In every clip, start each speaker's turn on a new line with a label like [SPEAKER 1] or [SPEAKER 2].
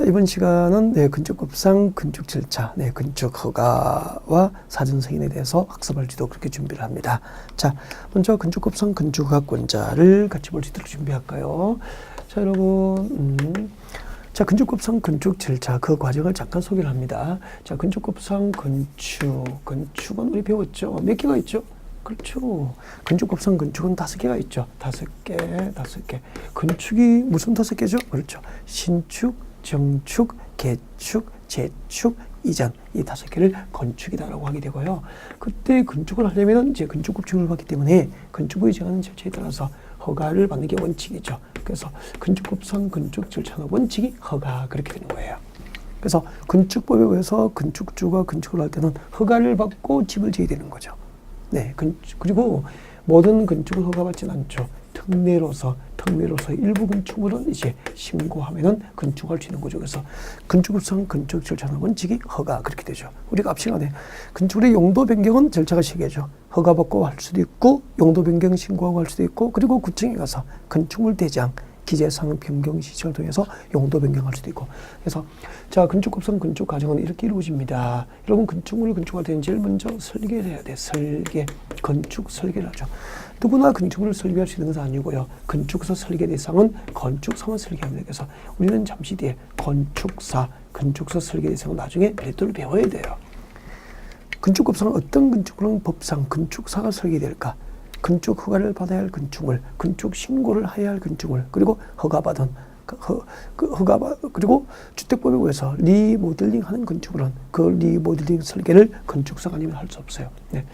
[SPEAKER 1] 이번 시간은 건축법상 건축 절차, 건축 허가와 사전 승인에 대해서 학습할지도 그렇게 준비를 합니다. 자, 먼저 건축법상 건축학권자를 같이 볼 수 있도록 준비할까요? 자, 여러분, 자, 건축법상 건축 절차 그 과정을 잠깐 소개를 합니다. 자, 건축법상 건축은 우리 배웠죠? 몇 개가 있죠? 그렇죠. 건축법상 건축은 5개가 있죠. 5개. 건축이 무슨 5개죠? 그렇죠. 신축, 정축, 개축, 재축, 이전 이 5개를 건축이다라고 하게 되고요. 그때 건축을 하려면 이제 건축법 지원을 받기 때문에 건축부의 정하는 절차에 따라서 허가를 받는 게 원칙이죠. 그래서 건축법상 건축 절차나 원칙이 허가 그렇게 되는 거예요. 그래서 건축법에 의해서 건축주가 건축을 할 때는 허가를 받고 집을 지어야 되는 거죠. 네, 그리고 모든 건축을 허가받지는 않죠. 특례로서 일부 건축물은 이제 신고하면은 건축할 수 있는 거죠. 그래서 건축법상 건축 절차는 원칙이 허가 그렇게 되죠. 우리가 앞 시간에 건축물의 용도 변경은 절차가 3개죠. 허가받고 할 수도 있고 용도 변경 신고하고 할 수도 있고 그리고 구청에 가서 건축물 대장 기재사항 변경 시청을 통해서 용도 변경할 수도 있고. 그래서 자, 건축법상 건축 과정은 이렇게 이루어집니다. 여러분 건축물을 건축할 때는 제일 먼저 설계를 해야 돼. 건축 설계를 하죠. 누구나 건축물을 설계할 수 있는 것은 아니고요. 건축사 설계 대상은 건축사만 설계합니다. 그래서 우리는 잠시 뒤에 건축사 설계 대상은 나중에 별도로 배워야 돼요. 건축법상 어떤 건축물은 법상 건축사가 설계될까? 건축 허가를 받아야 할 건축물, 건축 신고를 해야 할 건축물, 그리고 허가받은 그리고 주택법에 의해서 리모델링 하는 건축물은 그 리모델링 설계를 건축사가 아니면 할 수 없어요. 네.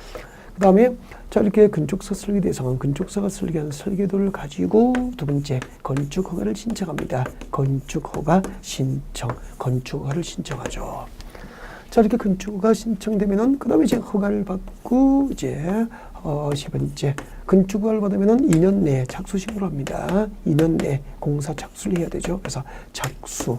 [SPEAKER 1] 그 다음에 자, 이렇게 건축사 설계 대상은 건축사가 설계하는 설계도를 가지고 두 번째 건축 허가를 신청합니다. 건축 허가 신청, 건축 허가를 신청하죠. 자, 이렇게 건축 허가 신청되면은 그 다음에 이제 허가를 받고 이제 세 번째, 건축 허가를 받으면은 2년 내에 착수 신고를 합니다. 2년 내에 공사 착수를 해야 되죠. 그래서 착수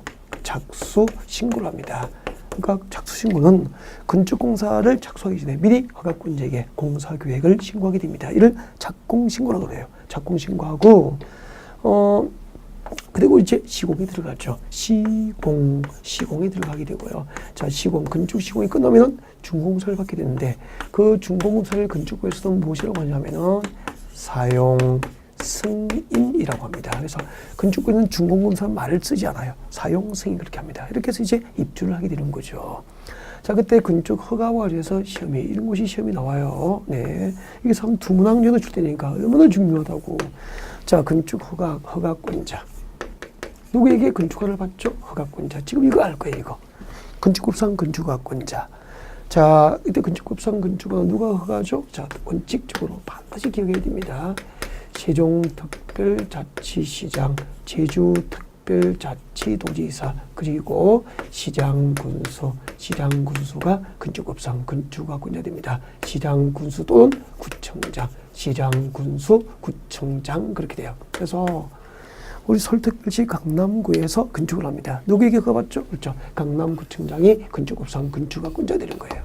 [SPEAKER 1] 신고를 합니다. 그러니까 착수 신고는 건축 공사를 착수하기 전에 미리 허가권자에게 공사 계획을 신고하게 됩니다. 이를 착공 신고라고 해요. 착공 신고하고 그리고 이제 시공이 들어가죠. 시공에 들어가게 되고요. 자, 건축 시공이 끝나면은 준공사를 받게 되는데 그 준공사를 건축부에서는 무엇이라고 하냐면은 사용 승인이라고 합니다. 그래서 건축부는 준공검사 말을 쓰지 않아요. 사용 승인 그렇게 합니다. 이렇게 해서 이제 입주를 하게 되는 거죠. 자, 그때 건축 허가와 관련해서 이런 곳이 시험이 나와요. 네. 이게 참 두 문항 정도 줄 테니까 얼마나 중요하다고. 자, 건축 허가권자. 누구에게 건축허가를 받죠? 허가권자. 지금 이거 알 거예요, 이거. 건축법상 건축허가권자. 자, 이때 건축법상 건축허가 누가 허가죠? 자, 원칙적으로 반드시 기억해야 됩니다. 세종특별자치시장, 제주특별자치도지사, 그리고 시장군수가 건축법상 건축허가권자 됩니다. 시장군수 또는 구청장, 시장군수, 구청장 그렇게 돼요. 그래서 우리 서울특별시 강남구에서 건축을 합니다. 누구에게 허가받죠? 그렇죠. 강남구청장이 건축법상 건축허가권자 되는 거예요.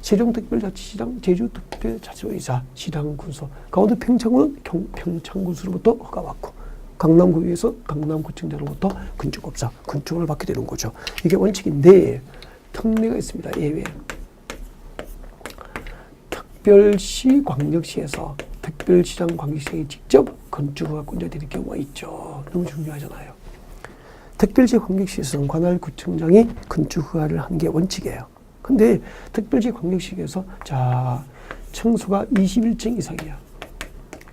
[SPEAKER 1] 세종특별자치시장, 제주특별자치도지사, 시장군수, 강원도 평창군은 평창군수로부터 허가받고 강남구에서 강남구청장으로부터 건축법상 건축을 받게 되는 거죠. 이게 원칙인데 특례가 있습니다. 예외. 특별시, 광역시에서 특별시장, 광역시장이 직접 건축허가권자 되는 경우가 있죠. 너무 중요하잖아요. 특별시, 광역시에서는 관할 구청장이 건축허가를 하는 게 원칙이에요. 근데 특별시, 광역시에서 자, 층수가 21층 이상이야.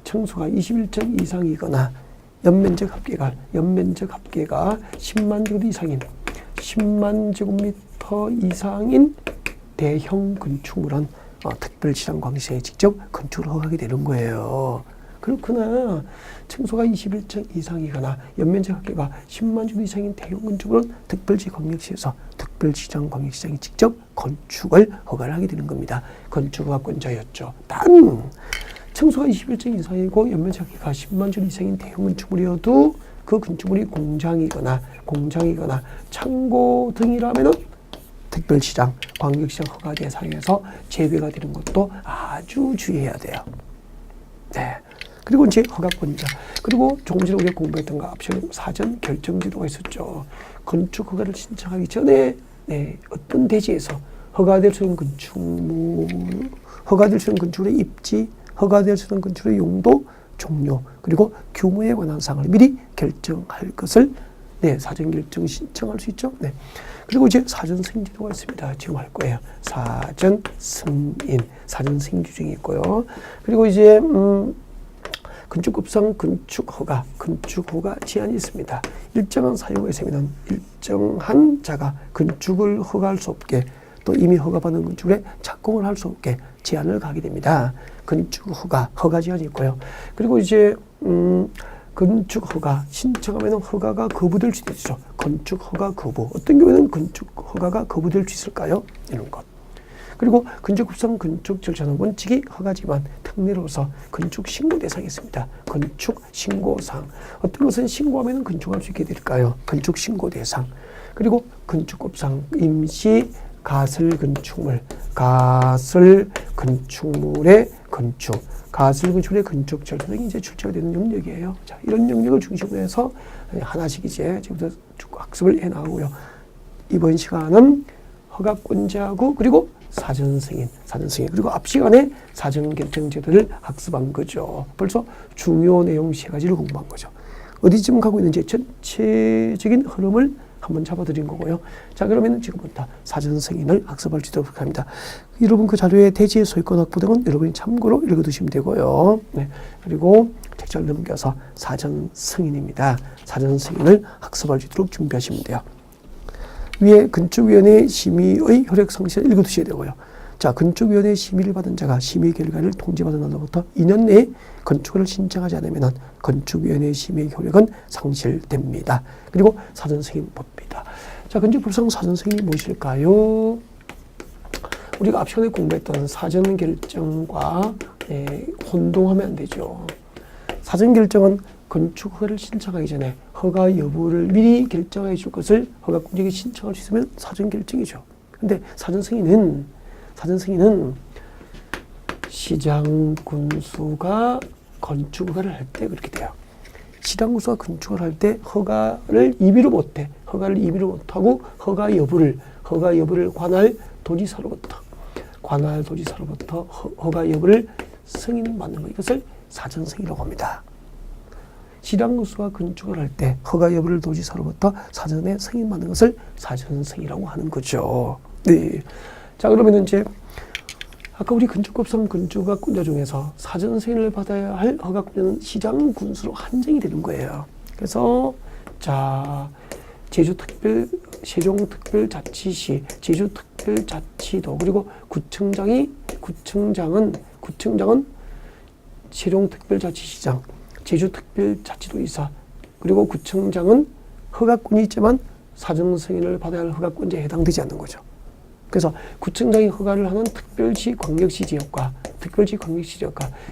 [SPEAKER 1] 층수가 21층 이상이거나 연면적 합계가 10만 제곱미터 이상인 10만 제곱미터 이상인 대형 건축물은 특별시장, 광역시장이 직접 건축을 허가하게 되는 거예요. 그렇구나. 층수가 21층 이상이거나 연면적 합계가 10만 제곱 이상인 대형 건축물은 특별시, 광역시에서 특별시장, 광역시장이 직접 건축을 허가를 하게 되는 겁니다. 건축허가권자였죠. 단 층수가 21층 이상이고 연면적 합계가 10만 제곱 이상인 대형 건축물이어도 그 건축물이 공장이거나 창고 등이라면은 특별시장, 광역시장 허가 대상에서 제외가 되는 것도 아주 주의해야 돼요. 네. 그리고 이제 허가권자. 그리고 조금 전에 우리가 공부했던 거 앞서 사전 결정제도가 있었죠. 건축 허가를 신청하기 전에 어떤 대지에서 허가될 수 있는 건축물, 허가될 수 있는 건축물의 입지, 허가될 수 있는 건축물의 용도, 종료, 그리고 규모에 관한 사항을 미리 결정할 것을 사전 결정 신청할 수 있죠. 그리고 이제 사전 승인 제도가 있습니다. 지금 할 거예요. 사전 승인, 사전 승인 규정이 있고요. 그리고 이제 건축법상 건축허가 제한이 있습니다. 일정한 사유가 있으면 일정한 자가 건축을 허가할 수 없게, 또 이미 허가받은 건축물에 착공을 할 수 없게 제한을 가게 됩니다. 건축허가 제한이 있고요. 그리고 이제 건축허가 신청하면 허가가 거부될 수도 있죠. 건축허가 거부. 어떤 경우에는 건축허가가 거부될 수 있을까요? 이런 것. 그리고 건축법상 건축 절차는 원칙이 허가지만 특례로서 건축 신고 대상이 있습니다. 건축 신고사항. 어떤 것은 신고하면 건축할 수 있게 될까요? 건축 신고 대상. 그리고 건축법상 임시 가설 건축물의 건축 절차 등이 이제 출제가 되는 영역이에요. 자, 이런 영역을 중심으로 해서 하나씩 이제 지금부터 쭉 학습을 해 나가고요. 이번 시간은 허가권자하고 그리고 사전 승인, 그리고 앞 시간에 사전 결정 제도를 학습한 거죠. 벌써 중요 내용 3가지를 공부한 거죠. 어디쯤 가고 있는지 전체적인 흐름을 한번 잡아드린 거고요. 자, 그러면 지금부터 사전 승인을 학습할 수 있도록 합니다. 여러분 그 자료의 대지의 소유권 확보 등은 여러분이 참고로 읽어두시면 되고요. 그리고 책자를 넘겨서 사전 승인입니다. 사전 승인을 학습할 수 있도록 준비하시면 돼요. 위에 건축위원회 심의의 효력 상실을 읽어두셔야 되고요. 자, 건축위원회 심의를 받은 자가 심의 결과를 통지받은 날로부터 2년 내에 건축을 신청하지 않으면 건축위원회 심의 효력은 상실됩니다. 그리고 사전 승인 법입니다. 자, 건축법상 사전 승인이 무엇일까요? 우리가 앞 시간에 공부했던 사전 결정과 혼동하면 안 되죠. 사전 결정은 건축 허가를 신청하기 전에 허가 여부를 미리 결정해 줄 것을 허가권자에게 신청할 수 있으면 사전 결정이죠. 근데 사전 승인은 시장 군수가 건축 허가를 할 때 그렇게 돼요. 시장 군수가 건축을 할 때 허가를 임의로 못해. 허가를 임의로 못하고 허가 여부를 관할 도지사로부터 허가 여부를 승인받는 것, 이것을 사전 승인이라고 합니다. 시장 군수가 건축을 할 때 허가 여부를 도지사로부터 사전에 승인받는 것을 사전 승인이라고 하는 거죠. 네. 자, 그러면 이제 아까 우리 건축법상 건축허가권자 중에서 사전 승인을 받아야 할 허가권자는 시장 군수로 한정이 되는 거예요. 그래서 자, 세종특별자치시, 제주특별자치도, 그리고 구청장은 세종특별자치시장, 제주특별자치도의사, 그리고 구청장은 허가권이 있지만 사전 승인을 받아야 할 허가권자에 해당되지 않는 거죠. 그래서 구청장이 허가를 하는 특별시, 광역시 지역과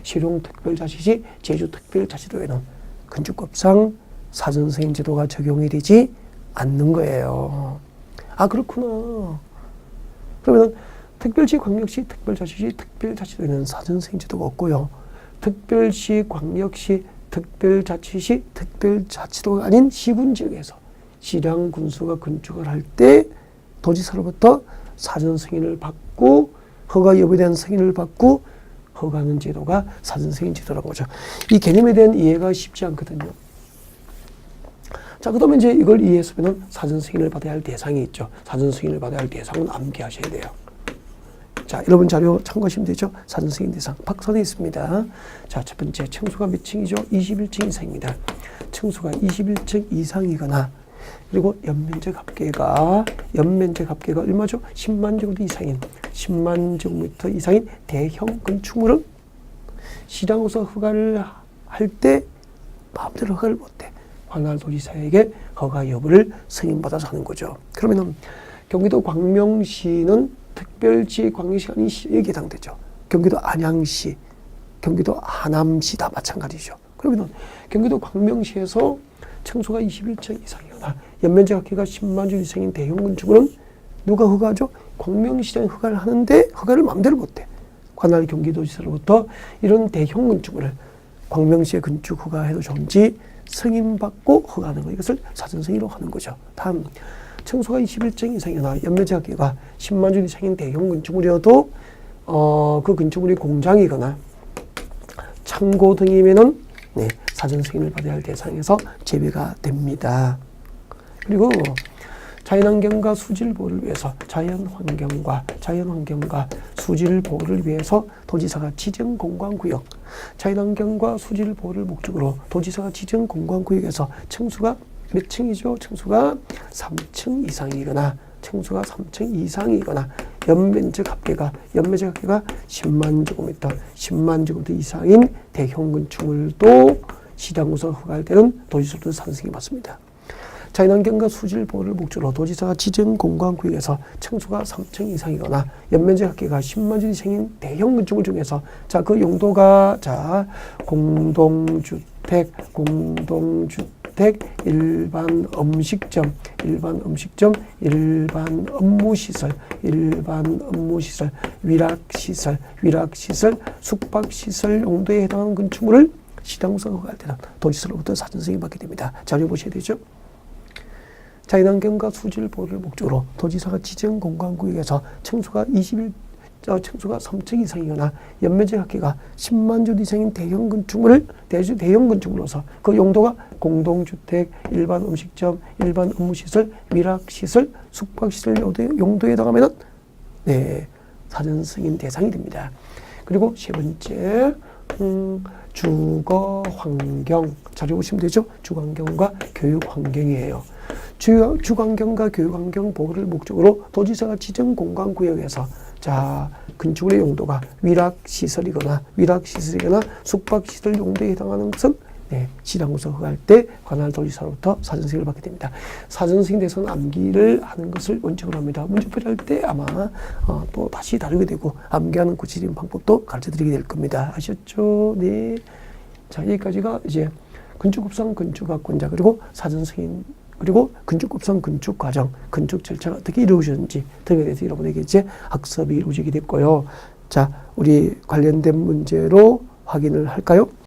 [SPEAKER 1] 세종특별자치시, 제주특별자치도에는 건축법상 사전 승인 제도가 적용이 되지 않는 거예요. 아, 그렇구나. 그러면 특별시, 광역시, 특별자치시, 특별자치도에는 사전 승인 제도가 없고요. 특별시, 광역시, 특별자치시, 특별자치도가 아닌 시군지역에서 시장 군수가 건축을 할 때 도지사로부터 사전 승인을 받고 허가 여부에 대한 승인을 받고 허가하는 제도가 사전 승인 제도라고 하죠. 이 개념에 대한 이해가 쉽지 않거든요. 자, 그다음에 이제 이걸 이해했으면 사전 승인을 받아야 할 대상이 있죠. 사전 승인을 받아야 할 대상은 암기하셔야 돼요. 자, 여러분 자료 참고하시면 되죠. 사전 승인 대상 박선에 있습니다. 자, 첫 번째 층수가 몇 층이죠? 21층 이상입니다. 층수가 21층 이상이거나, 그리고 연면적 합계가 얼마죠? 10만 제곱미터 이상인, 10만 제곱미터 이상인 대형 건축물은 시장으로서 허가를 할 때 마음대로 허가를 못해. 관할 도지사에게 허가 여부를 승인받아서 하는 거죠. 그러면은 경기도 광명시는 특별시, 광역시가 아닌 시에게 해당되죠. 경기도 안양시, 경기도 하남시 다 마찬가지죠. 그러면은 경기도 광명시에서 층수가 21층 이상이거나 연면적 합계가 10만 주 이상인 대형 건축물은 누가 허가하죠? 광명시장이 허가를 하는데 허가를 마음대로 못해. 관할 경기도지사로부터 이런 대형 건축물을 광명시의 건축 허가해도 좋은지 승인받고 허가하는 거, 이것을 사전 승인으로 하는 거죠. 다음, 층수가 21층 이상이거나 연매제각계가 10만 주 이상인 대형 건축물이어도 그 건축물이 공장이거나 창고 등이면은 사전 승인을 받아야 할 대상에서 제외가 됩니다. 그리고 자연환경과 수질 보호를 위해서 자연환경과 수질 보호를 위해서 도지사가 지정 공간구역, 자연환경과 수질 보호를 목적으로 도지사가 지정 공간구역에서 층수가 몇 층이죠? 층수가 3층 이상이거나 연면적 합계가 10만 제곱미터 이상인 대형 건축물도 시장구서 허가할 때는 도지사로부터 사전 승인이 받습니다. 자연환경과 수질 보호를 목적으로 도지사가 지정 공간구역에서 층수가 3층 이상이거나 연면적 합계가 10만 주 이상인 대형 건축물 중에서 그 용도가 공동주택, 일반 음식점, 일반 업무시설, 위락시설, 숙박시설 용도에 해당하는 건축물을 시장구서 허가할 때는 도지사로부터 사전 승인 받게 됩니다. 자료 보셔야 되죠. 자연환경과 수질 보호를 목적으로 도지사가 지정 공간구역에서 층수가 3층 이상이거나 연면적 합계가 10만 주 이상인 대형 건축물로서 그 용도가 공동주택, 일반 음식점, 일반 업무시설, 위락시설, 숙박시설 용도에 해당하면은 사전 승인 대상이 됩니다. 그리고 세 번째, 주거환경. 자료 보시면 되죠. 주거환경과 교육환경이에요. 주거환경과 교육환경 보호를 목적으로 도지사가 지정 공간구역에서 건축물의 용도가 위락시설이거나 숙박시설 용도에 해당하는 것은 시장구서 허가할 때 관할 도지사로부터 사전 승인을 받게 됩니다. 사전 승인 대해서는 암기를 하는 것을 원칙으로 합니다. 문제풀이 할 때 아마 또 다시 다루게 되고 암기하는 구체적인 방법도 가르쳐드리게 될 겁니다. 아셨죠? 네. 자, 여기까지가 이제 건축법상 건축학권자, 그리고 사전 승인, 그리고 건축법상 건축 과정, 건축 절차가 어떻게 이루어졌는지 등에 대해서 여러분에게 이제 학습이 이루어지게 됐고요. 자, 우리 관련된 문제로 확인을 할까요?